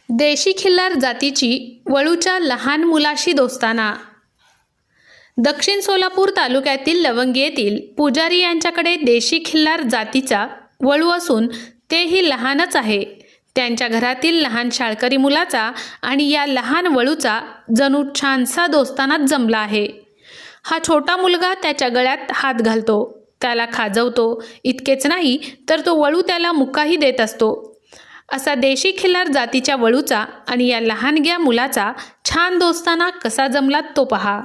देशी खिल्लार जातीची वळूच्या लहान मुलाशी दोस्ताना. दक्षिण सोलापूर तालुक्यातील लवंगी येथील पुजारी यांच्याकडे देशी खिल्लार जातीचा वळू असून तेही लहानच आहे. त्यांच्या घरातील लहान शाळकरी मुलाचा आणि या लहान वळूचा जणू छानसा दोस्तानाच जमला आहे. हा छोटा मुलगा त्याच्या गळ्यात हात घालतो, त्याला खाजवतो. इतकेच नाही तर तो वळू त्याला मुकाही देत असतो. असा देशी खिल्लार जातीच्या वळूचा आणि या लहानग्या मुलाचा छान दोस्ताना कसा जमला तो पहा.